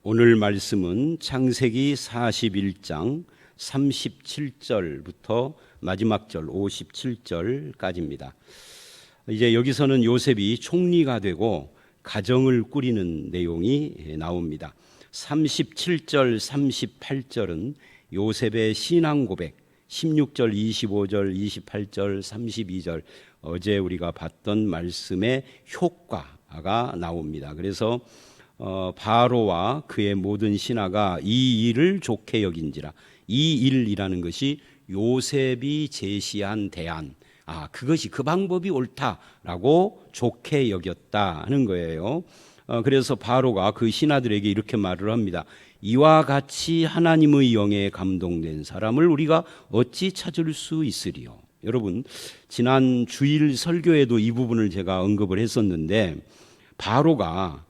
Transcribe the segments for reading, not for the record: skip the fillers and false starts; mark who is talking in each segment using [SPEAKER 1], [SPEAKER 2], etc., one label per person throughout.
[SPEAKER 1] 오늘 말씀은 창세기 41장 37절부터 마지막 절 57절까지입니다. 이제 여기서는 요셉이 총리가 되고 가정을 꾸리는 내용이 나옵니다. 37절, 38절은 요셉의 신앙 고백, 16절, 25절, 28절, 32절 어제 우리가 봤던 말씀의 효과가 나옵니다. 그래서 바로와 그의 모든 신하가 이 일을 좋게 여긴지라. 이 일이라는 것이 요셉이 제시한 대안, 그것이 그 방법이 옳다라고 좋게 여겼다 하는 거예요. 그래서 바로가 그 신하들에게 이렇게 말을 합니다. 이와 같이 하나님의 영에 감동된 사람을 우리가 어찌 찾을 수 있으리요. 여러분, 지난 주일 설교에도 이 부분을 제가 언급을 했었는데, 바로가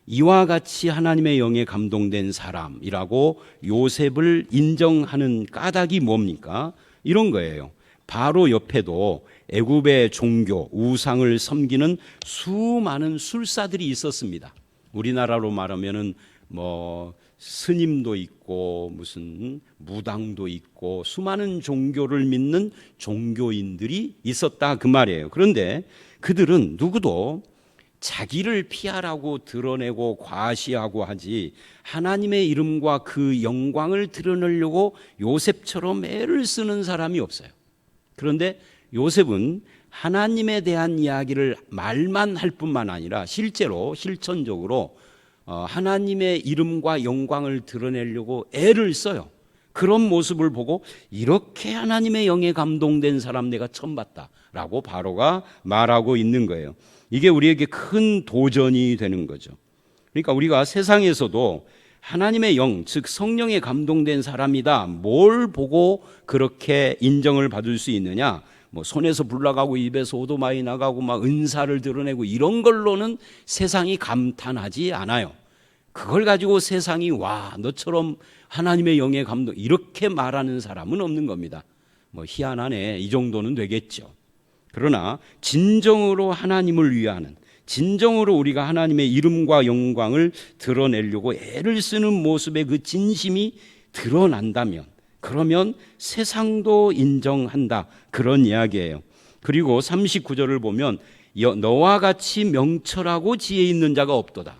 [SPEAKER 1] 이와 같이 하나님의 영에 감동된 사람이라고 요셉을 인정하는 까닭이 뭡니까? 이런 거예요. 바로 옆에도 애굽의 종교, 우상을 섬기는 수많은 술사들이 있었습니다. 우리나라로 말하면은 스님도 있고 무슨 무당도 있고 수많은 종교를 믿는 종교인들이 있었다 그 말이에요. 그런데 그들은 누구도 자기를 피하라고 드러내고 과시하고 하지 하나님의 이름과 그 영광을 드러내려고 요셉처럼 애를 쓰는 사람이 없어요. 그런데 요셉은 하나님에 대한 이야기를 말만 할 뿐만 아니라 실제로 실천적으로 하나님의 이름과 영광을 드러내려고 애를 써요. 그런 모습을 보고 이렇게 하나님의 영에 감동된 사람 내가 처음 봤다라고 바로가 말하고 있는 거예요. 이게 우리에게 큰 도전이 되는 거죠. 그러니까 우리가 세상에서도 하나님의 영, 즉 성령에 감동된 사람이다. 뭘 보고 그렇게 인정을 받을 수 있느냐? 손에서 불 나가고 입에서 오도마이 나가고 막 은사를 드러내고 이런 걸로는 세상이 감탄하지 않아요. 그걸 가지고 세상이 와, 너처럼 하나님의 영에 감동 이렇게 말하는 사람은 없는 겁니다. 희한하네, 이 정도는 되겠죠. 그러나 진정으로 하나님을 위하는, 진정으로 우리가 하나님의 이름과 영광을 드러내려고 애를 쓰는 모습의 그 진심이 드러난다면, 그러면 세상도 인정한다, 그런 이야기예요. 그리고 39절을 보면 너와 같이 명철하고 지혜 있는 자가 없도다.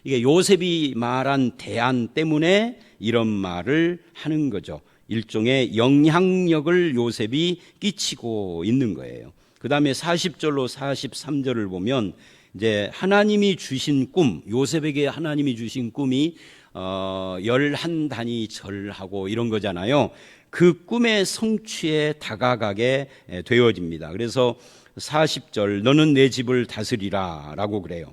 [SPEAKER 1] 이게 요셉이 말한 대안 때문에 이런 말을 하는 거죠. 일종의 영향력을 요셉이 끼치고 있는 거예요. 그 다음에 40절로 43절을 보면 이제 하나님이 주신 꿈, 요셉에게 하나님이 주신 꿈이 11단이 절하고 이런 거잖아요. 그 꿈의 성취에 다가가게 되어집니다. 그래서 40절, 너는 내 집을 다스리라 라고 그래요.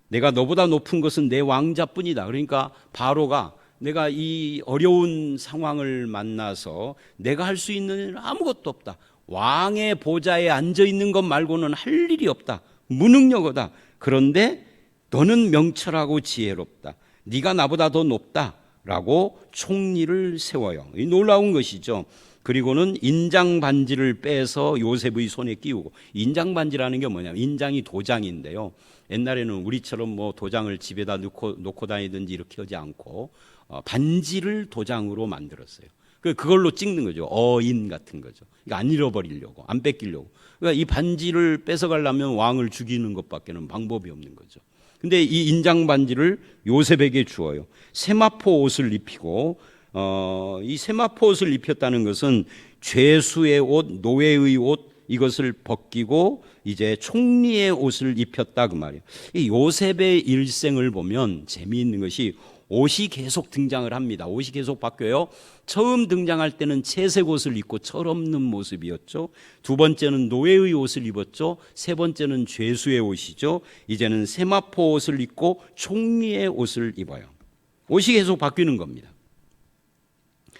[SPEAKER 1] 내가 너보다 높은 것은 내 왕자뿐이다. 그러니까 바로가 내가 이 어려운 상황을 만나서 내가 할 수 있는 일은 아무것도 없다. 왕의 보좌에 앉아 있는 것 말고는 할 일이 없다. 무능력하다. 그런데 너는 명철하고 지혜롭다. 네가 나보다 더 높다라고 총리를 세워요. 이 놀라운 것이죠. 그리고는 인장 반지를 빼서 요셉의 손에 끼우고, 인장 반지라는 게 뭐냐면 인장이 도장인데요. 옛날에는 우리처럼 도장을 집에다 놓고 다니든지 이렇게 하지 않고 반지를 도장으로 만들었어요. 그걸로 찍는 거죠. 어인 같은 거죠. 안 잃어버리려고, 안 뺏기려고. 그러니까 이 반지를 뺏어가려면 왕을 죽이는 것밖에는 방법이 없는 거죠. 근데 이 인장 반지를 요셉에게 주어요. 세마포 옷을 입히고, 이 세마포 옷을 입혔다는 것은 죄수의 옷, 노예의 옷, 이것을 벗기고 이제 총리의 옷을 입혔다 그 말이에요. 이 요셉의 일생을 보면 재미있는 것이 옷이 계속 등장을 합니다. 옷이 계속 바뀌어요. 처음 등장할 때는 채색 옷을 입고 철없는 모습이었죠. 두 번째는 노예의 옷을 입었죠. 세 번째는 죄수의 옷이죠. 이제는 세마포 옷을 입고 총리의 옷을 입어요. 옷이 계속 바뀌는 겁니다.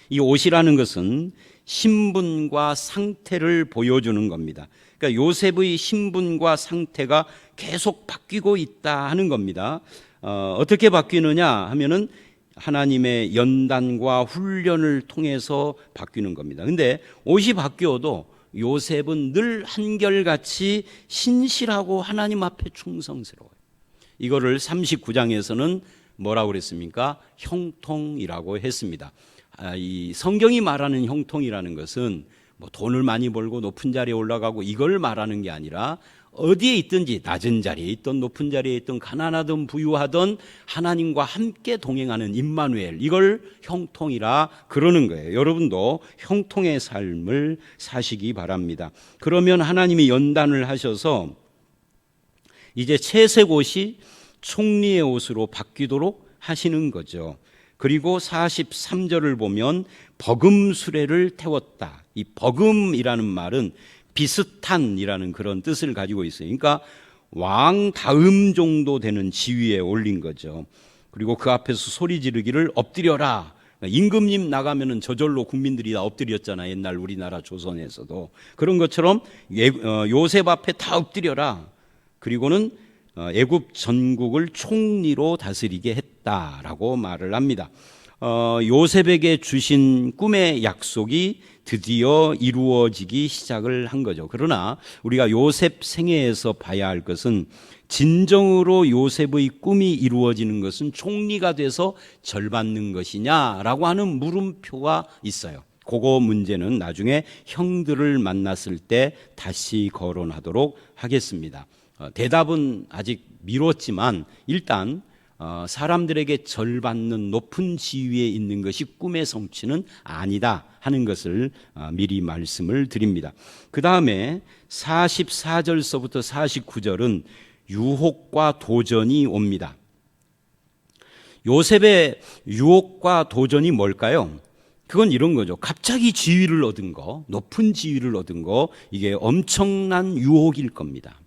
[SPEAKER 1] 이 옷이라는 것은 신분과 상태를 보여주는 겁니다. 그러니까 요셉의 신분과 상태가 계속 바뀌고 있다 하는 겁니다. 어떻게 바뀌느냐 하면은 하나님의 연단과 훈련을 통해서 바뀌는 겁니다. 근데 옷이 바뀌어도 요셉은 늘 한결같이 신실하고 하나님 앞에 충성스러워요. 이거를 39장에서는 뭐라고 그랬습니까? 형통이라고 했습니다. 이 성경이 말하는 형통이라는 것은 뭐 돈을 많이 벌고 높은 자리에 올라가고 이걸 말하는 게 아니라 어디에 있든지 낮은 자리에 있든 높은 자리에 있든 가난하든 부유하든 하나님과 함께 동행하는 임마누엘, 이걸 형통이라 그러는 거예요. 여러분도 형통의 삶을 사시기 바랍니다. 그러면 하나님이 연단을 하셔서 이제 채색 옷이 총리의 옷으로 바뀌도록 하시는 거죠. 그리고 43절을 보면 버금 수레를 태웠다. 이 버금이라는 말은 비슷한이라는 그런 뜻을 가지고 있어요. 그러니까 왕 다음 정도 되는 지위에 올린 거죠. 그리고 그 앞에서 소리 지르기를 엎드려라. 임금님 나가면은 저절로 국민들이 다 엎드렸잖아. 옛날 우리나라 조선에서도. 그런 것처럼 요셉 앞에 다 엎드려라. 그리고는 애굽 전국을 총리로 다스리게 했다라고 말을 합니다. 요셉에게 주신 꿈의 약속이 드디어 이루어지기 시작을 한 거죠. 그러나 우리가 요셉 생애에서 봐야 할 것은 진정으로 요셉의 꿈이 이루어지는 것은 총리가 돼서 절 받는 것이냐라고 하는 물음표가 있어요. 그거 문제는 나중에 형들을 만났을 때 다시 거론하도록 하겠습니다. 대답은 아직 미뤘지만 일단 사람들에게 절받는 높은 지위에 있는 것이 꿈의 성취는 아니다 하는 것을 미리 말씀을 드립니다. 그 다음에 44절서부터 49절은 유혹과 도전이 옵니다. 요셉의 유혹과 도전이 뭘까요? 그건 이런 거죠. 갑자기 지위를 얻은 거, 높은 지위를 얻은 거, 이게 엄청난 유혹일 겁니다.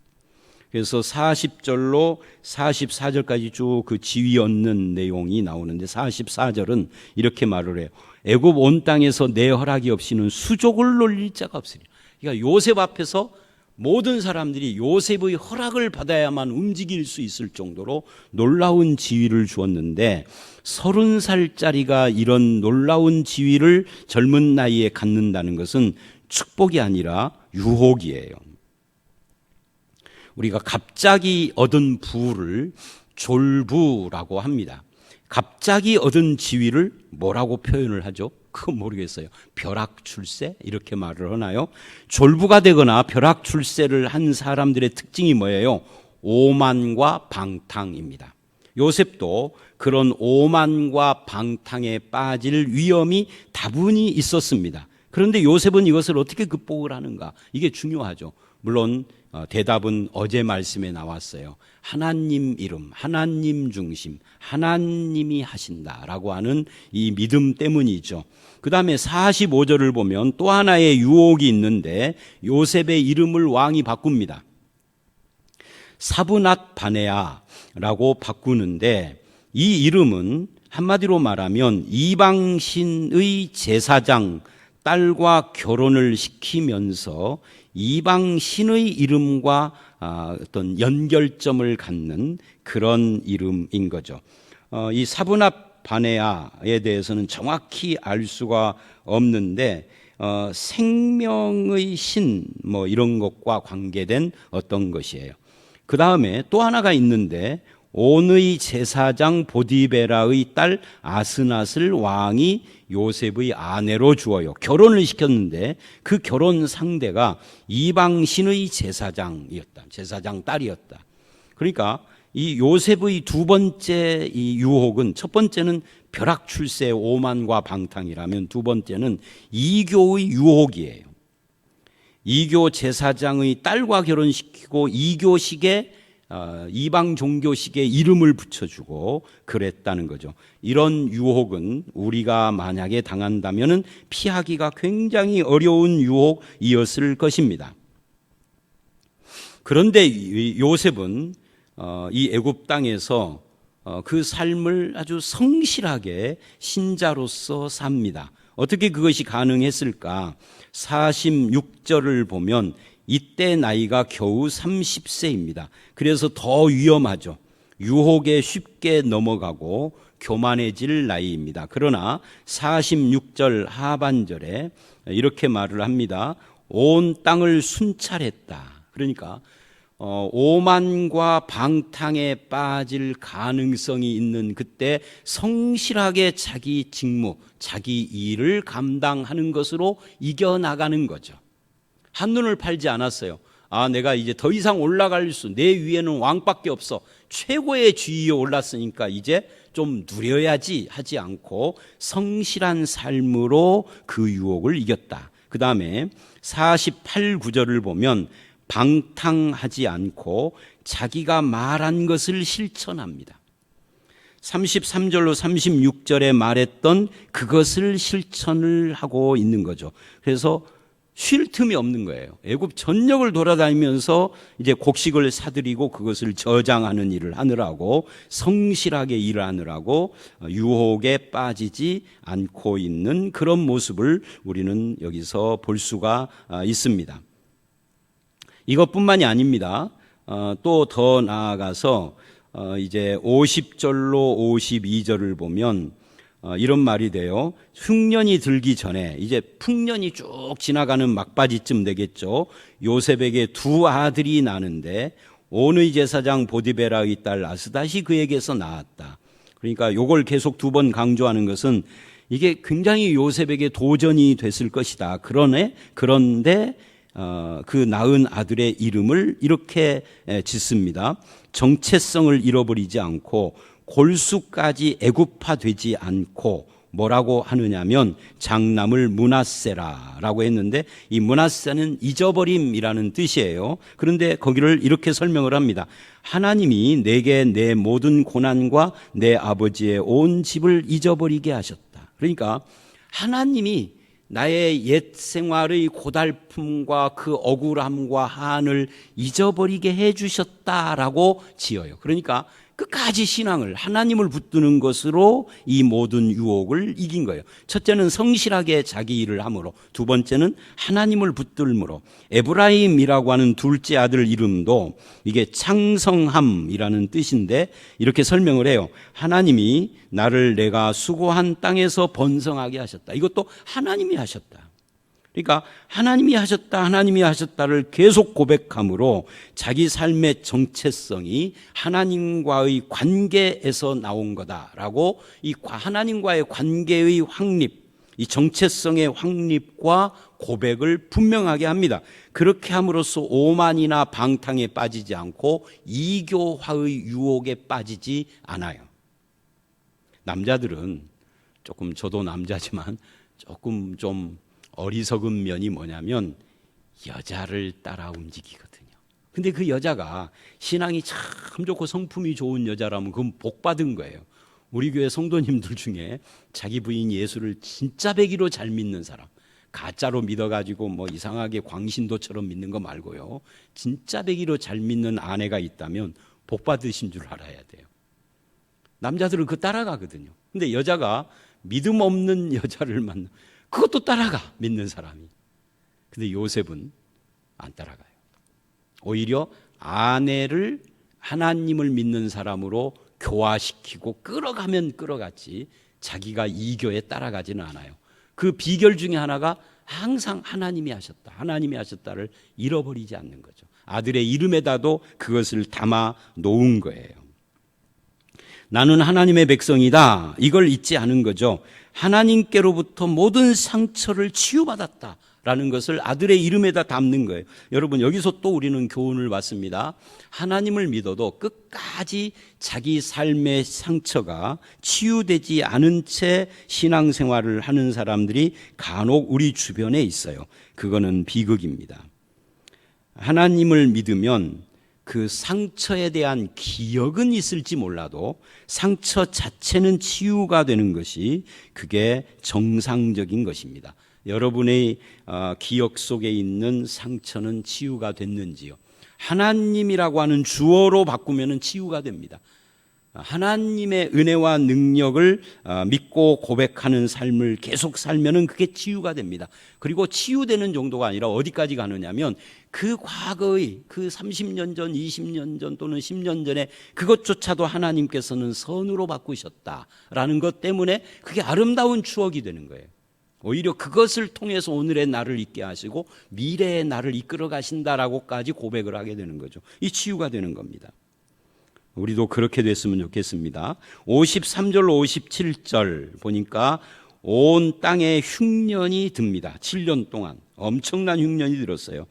[SPEAKER 1] 그래서 40절로 44절까지 쭉 그 지위 얻는 내용이 나오는데 44절은 이렇게 말을 해요. 애굽 온 땅에서 내 허락이 없이는 수족을 놀릴 자가 없으리라. 그러니까 요셉 앞에서 모든 사람들이 요셉의 허락을 받아야만 움직일 수 있을 정도로 놀라운 지위를 주었는데 30살짜리가 이런 놀라운 지위를 젊은 나이에 갖는다는 것은 축복이 아니라 유혹이에요. 우리가 갑자기 얻은 부를 졸부라고 합니다. 갑자기 얻은 지위를 뭐라고 표현을 하죠? 그건 모르겠어요. 벼락출세? 이렇게 말을 하나요? 졸부가 되거나 벼락출세를 한 사람들의 특징이 뭐예요? 오만과 방탕입니다. 요셉도 그런 오만과 방탕에 빠질 위험이 다분히 있었습니다. 그런데 요셉은 이것을 어떻게 극복을 하는가? 이게 중요하죠. 물론 대답은 어제 말씀에 나왔어요. 하나님 이름, 하나님 중심, 하나님이 하신다라고 하는 이 믿음 때문이죠. 그 다음에 45절을 보면 또 하나의 유혹이 있는데 요셉의 이름을 왕이 바꿉니다. 사브낫 바네아라고 바꾸는데 이 이름은 한마디로 말하면 이방신의 제사장 딸과 결혼을 시키면서 이방 신의 이름과 어떤 연결점을 갖는 그런 이름인 거죠. 이 사브낫 바네아에 대해서는 정확히 알 수가 없는데 생명의 신 뭐 이런 것과 관계된 어떤 것이에요. 그 다음에 또 하나가 있는데 온의 제사장 보디베라의 딸 아스낫을 왕이 요셉의 아내로 주어요. 결혼을 시켰는데 그 결혼 상대가 이방신의 제사장이었다. 제사장 딸이었다. 그러니까 이 요셉의 두 번째 이 유혹은, 첫 번째는 벼락출세 오만과 방탕이라면 두 번째는 이교의 유혹이에요. 이교 제사장의 딸과 결혼시키고 이교식에 이방 종교식의 이름을 붙여주고 그랬다는 거죠. 이런 유혹은 우리가 만약에 당한다면 피하기가 굉장히 어려운 유혹이었을 것입니다. 그런데 요셉은 이 애굽 땅에서 그 삶을 아주 성실하게 신자로서 삽니다. 어떻게 그것이 가능했을까? 46절을 보면 이때 나이가 겨우 30세입니다. 그래서 더 위험하죠. 유혹에 쉽게 넘어가고 교만해질 나이입니다. 그러나 46절 하반절에 이렇게 말을 합니다. 온 땅을 순찰했다. 그러니까 오만과 방탕에 빠질 가능성이 있는 그때 성실하게 자기 직무, 자기 일을 감당하는 것으로 이겨나가는 거죠. 한눈을 팔지 않았어요. 내가 이제 더 이상 올라갈 내 위에는 왕밖에 없어. 최고의 지위에 올랐으니까 이제 좀 누려야지 하지 않고 성실한 삶으로 그 유혹을 이겼다. 그 다음에 48구절을 보면 방탕하지 않고 자기가 말한 것을 실천합니다. 33절로 36절에 말했던 그것을 실천을 하고 있는 거죠. 그래서 쉴 틈이 없는 거예요. 애굽 전역을 돌아다니면서 이제 곡식을 사들이고 그것을 저장하는 일을 하느라고, 성실하게 일을 하느라고 유혹에 빠지지 않고 있는 그런 모습을 우리는 여기서 볼 수가 있습니다. 이것뿐만이 아닙니다. 또 더 나아가서 이제 50절로 52절을 보면 이런 말이 돼요. 흉년이 들기 전에, 이제 풍년이 쭉 지나가는 막바지쯤 되겠죠. 요셉에게 두 아들이 나는데 오느이 제사장 보디베라의 딸 아스닷이 그에게서 낳았다. 그러니까 요걸 계속 두 번 강조하는 것은 이게 굉장히 요셉에게 도전이 됐을 것이다. 그런데 그 낳은 아들의 이름을 이렇게 짓습니다. 정체성을 잃어버리지 않고 골수까지 애굽화되지 않고 뭐라고 하느냐면 장남을 므낫세라라고 했는데, 이 므낫세는 잊어버림이라는 뜻이에요. 그런데 거기를 이렇게 설명을 합니다. 하나님이 내게 내 모든 고난과 내 아버지의 온 집을 잊어버리게 하셨다. 그러니까 하나님이 나의 옛 생활의 고달픔과 그 억울함과 한을 잊어버리게 해주셨다라고 지어요. 그러니까 끝까지 신앙을, 하나님을 붙드는 것으로 이 모든 유혹을 이긴 거예요. 첫째는 성실하게 자기 일을 함으로, 두 번째는 하나님을 붙들므로. 에브라임이라고 하는 둘째 아들 이름도 이게 창성함이라는 뜻인데 이렇게 설명을 해요. 하나님이 나를 내가 수고한 땅에서 번성하게 하셨다. 이것도 하나님이 하셨다. 그러니까 하나님이 하셨다를 계속 고백함으로 자기 삶의 정체성이 하나님과의 관계에서 나온 거다라고, 이 하나님과의 관계의 확립, 이 정체성의 확립과 고백을 분명하게 합니다. 그렇게 함으로써 오만이나 방탕에 빠지지 않고 이교화의 유혹에 빠지지 않아요. 남자들은 조금, 저도 남자지만 조금 좀 어리석은 면이 뭐냐면 여자를 따라 움직이거든요. 근데 그 여자가 신앙이 참 좋고 성품이 좋은 여자라면 그건 복 받은 거예요. 우리 교회 성도님들 중에 자기 부인 예수를 진짜 배기로 잘 믿는 사람, 가짜로 믿어가지고 뭐 이상하게 광신도처럼 믿는 거 말고요, 진짜 배기로 잘 믿는 아내가 있다면 복 받으신 줄 알아야 돼요. 남자들은 그거 따라가거든요. 근데 여자가 믿음 없는 여자를 만나, 그것도 따라가, 믿는 사람이. 근데 요셉은 안 따라가요. 오히려 아내를 하나님을 믿는 사람으로 교화시키고 끌어가면 끌어갔지 자기가 이교에 따라가지는 않아요. 그 비결 중에 하나가 항상 하나님이 하셨다를 잃어버리지 않는 거죠. 아들의 이름에다도 그것을 담아 놓은 거예요. 나는 하나님의 백성이다, 이걸 잊지 않은 거죠. 하나님께로부터 모든 상처를 치유받았다라는 것을 아들의 이름에다 담는 거예요. 여러분, 여기서 또 우리는 교훈을 받습니다. 하나님을 믿어도 끝까지 자기 삶의 상처가 치유되지 않은 채 신앙생활을 하는 사람들이 간혹 우리 주변에 있어요. 그거는 비극입니다. 하나님을 믿으면 그 상처에 대한 기억은 있을지 몰라도 상처 자체는 치유가 되는 것이, 그게 정상적인 것입니다. 여러분의 기억 속에 있는 상처는 치유가 됐는지요? 하나님이라고 하는 주어로 바꾸면 치유가 됩니다. 하나님의 은혜와 능력을 믿고 고백하는 삶을 계속 살면은 그게 치유가 됩니다. 그리고 치유되는 정도가 아니라 어디까지 가느냐면 그 과거의 그 30년 전, 20년 전 또는 10년 전에 그것조차도 하나님께서는 선으로 바꾸셨다라는 것 때문에 그게 아름다운 추억이 되는 거예요. 오히려 그것을 통해서 오늘의 나를 있게 하시고 미래의 나를 이끌어 가신다라고까지 고백을 하게 되는 거죠. 이 치유가 되는 겁니다. 우리도 그렇게 됐으면 좋겠습니다. 53절 57절 보니까 온 땅에 흉년이 듭니다. 7년 동안 엄청난 흉년이 들었어요.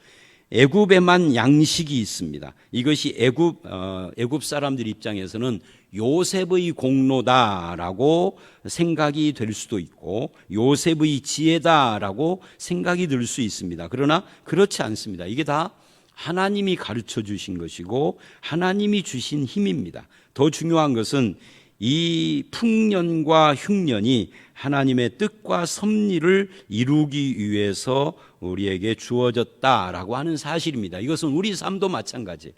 [SPEAKER 1] 애굽에만 양식이 있습니다. 이것이 애굽 사람들 입장에서는 요셉의 공로다라고 생각이 될 수도 있고 요셉의 지혜다라고 생각이 들 수 있습니다. 그러나 그렇지 않습니다. 이게 다 하나님이 가르쳐 주신 것이고 하나님이 주신 힘입니다. 더 중요한 것은 이 풍년과 흉년이 하나님의 뜻과 섭리를 이루기 위해서 우리에게 주어졌다라고 하는 사실입니다. 이것은 우리 삶도 마찬가지.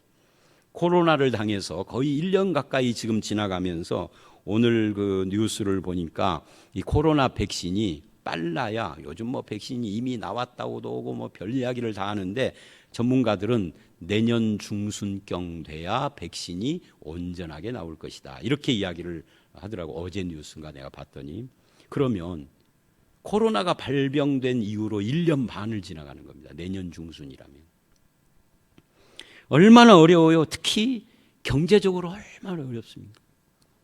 [SPEAKER 1] 코로나를 당해서 거의 1년 가까이 지금 지나가면서 오늘 그 뉴스를 보니까 이 코로나 백신이 빨라야 요즘 뭐 백신이 이미 나왔다고도 하고 뭐 별 이야기를 다 하는데 전문가들은 내년 중순경 돼야 백신이 온전하게 나올 것이다. 이렇게 이야기를 하더라고. 어제 뉴스인가 내가 봤더니. 그러면 코로나가 발병된 이후로 1년 반을 지나가는 겁니다. 내년 중순이라면. 얼마나 어려워요. 특히 경제적으로 얼마나 어렵습니까?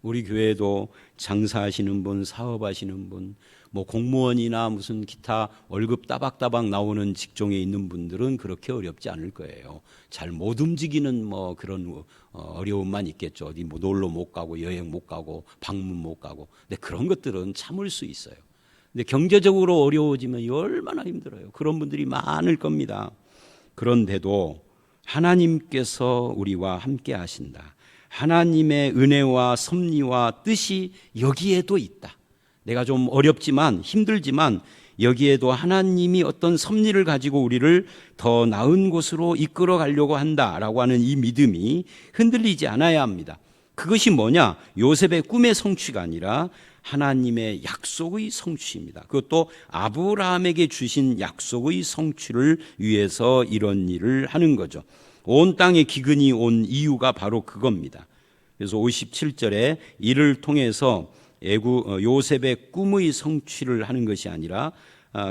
[SPEAKER 1] 우리 교회도 장사하시는 분, 사업하시는 분, 뭐 공무원이나 무슨 기타 월급 따박따박 나오는 직종에 있는 분들은 그렇게 어렵지 않을 거예요. 잘 못 움직이는 뭐 그런 어려움만 있겠죠. 어디 뭐 놀러 못 가고 여행 못 가고 방문 못 가고. 근데 그런 것들은 참을 수 있어요. 근데 경제적으로 어려워지면 얼마나 힘들어요. 그런 분들이 많을 겁니다. 그런데도 하나님께서 우리와 함께 하신다. 하나님의 은혜와 섭리와 뜻이 여기에도 있다. 내가 좀 어렵지만 힘들지만 여기에도 하나님이 어떤 섭리를 가지고 우리를 더 나은 곳으로 이끌어 가려고 한다라고 하는 이 믿음이 흔들리지 않아야 합니다. 그것이 뭐냐? 요셉의 꿈의 성취가 아니라 하나님의 약속의 성취입니다. 그것도 아브라함에게 주신 약속의 성취를 위해서 이런 일을 하는 거죠. 온 땅에 기근이 온 이유가 바로 그겁니다. 그래서 57절에 이를 통해서 요셉의 꿈의 성취를 하는 것이 아니라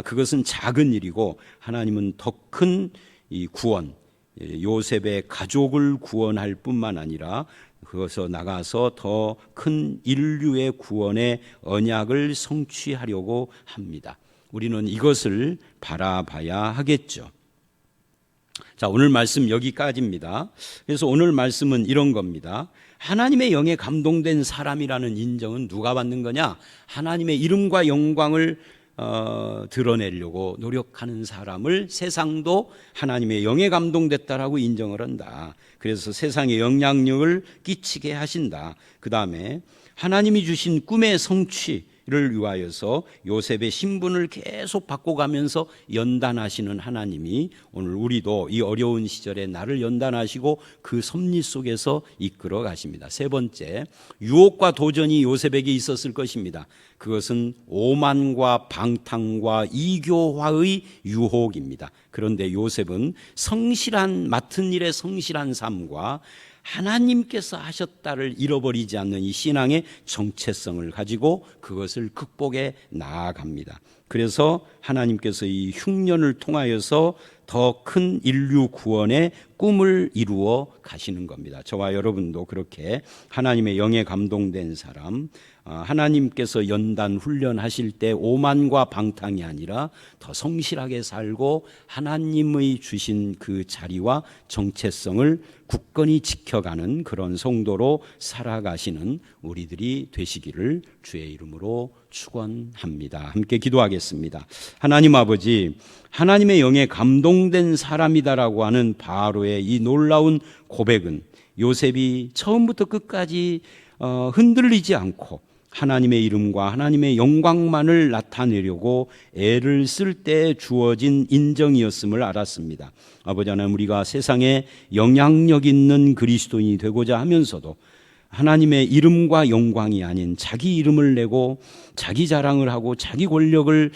[SPEAKER 1] 그것은 작은 일이고 하나님은 더 큰 이 구원, 요셉의 가족을 구원할 뿐만 아니라 그것을 나가서 더 큰 인류의 구원의 언약을 성취하려고 합니다. 우리는 이것을 바라봐야 하겠죠. 자, 오늘 말씀 여기까지입니다. 그래서 오늘 말씀은 이런 겁니다. 하나님의 영에 감동된 사람이라는 인정은 누가 받는 거냐? 하나님의 이름과 영광을 드러내려고 노력하는 사람을 세상도 하나님의 영에 감동됐다라고 인정을 한다. 그래서 세상에 영향력을 끼치게 하신다. 그 다음에 하나님이 주신 꿈의 성취를 위하여서 요셉의 신분을 계속 바꿔가면서 연단하시는 하나님이 오늘 우리도 이 어려운 시절에 나를 연단하시고 그 섭리 속에서 이끌어 가십니다. 세 번째, 유혹과 도전이 요셉에게 있었을 것입니다. 그것은 오만과 방탕과 이교화의 유혹입니다. 그런데 요셉은 맡은 일에 성실한 삶과 하나님께서 하셨다를 잃어버리지 않는 이 신앙의 정체성을 가지고 그것을 극복해 나아갑니다. 그래서 하나님께서 이 흉년을 통하여서 더 큰 인류 구원의 꿈을 이루어 가시는 겁니다. 저와 여러분도 그렇게 하나님의 영에 감동된 사람, 하나님께서 연단 훈련하실 때 오만과 방탕이 아니라 더 성실하게 살고 하나님의 주신 그 자리와 정체성을 굳건히 지켜가는 그런 성도로 살아가시는 우리들이 되시기를 주의 이름으로 축원합니다. 함께 기도하겠습니다. 하나님 아버지, 하나님의 영에 감동된 사람이다라고 하는 바로의 이 놀라운 고백은 요셉이 처음부터 끝까지 흔들리지 않고 하나님의 이름과 하나님의 영광만을 나타내려고 애를 쓸 때 주어진 인정이었음을 알았습니다. 아버지 하나님, 우리가 세상에 영향력 있는 그리스도인이 되고자 하면서도 하나님의 이름과 영광이 아닌 자기 이름을 내고 자기 자랑을 하고 자기 권력을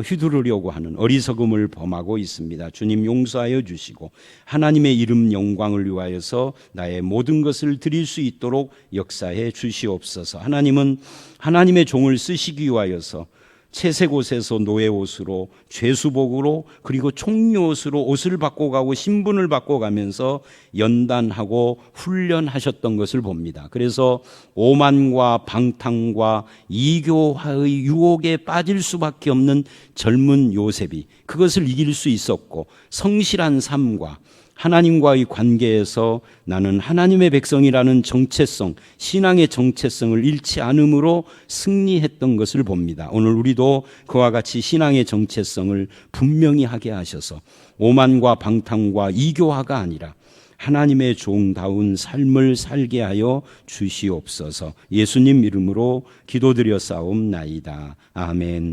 [SPEAKER 1] 휘두르려고 하는 어리석음을 범하고 있습니다. 주님 용서하여 주시고 하나님의 이름 영광을 위하여서 나의 모든 것을 드릴 수 있도록 역사해 주시옵소서. 하나님은 하나님의 종을 쓰시기 위하여서 채색 옷에서 노예 옷으로, 죄수복으로, 그리고 총리 옷으로 옷을 바꿔가고 신분을 바꿔가면서 연단하고 훈련하셨던 것을 봅니다. 그래서 오만과 방탕과 이교화의 유혹에 빠질 수밖에 없는 젊은 요셉이 그것을 이길 수 있었고, 성실한 삶과 하나님과의 관계에서 나는 하나님의 백성이라는 정체성, 신앙의 정체성을 잃지 않음으로 승리했던 것을 봅니다. 오늘 우리도 그와 같이 신앙의 정체성을 분명히 하게 하셔서 오만과 방탕과 이교화가 아니라 하나님의 종다운 삶을 살게 하여 주시옵소서. 예수님 이름으로 기도드려 싸움나이다. 아멘.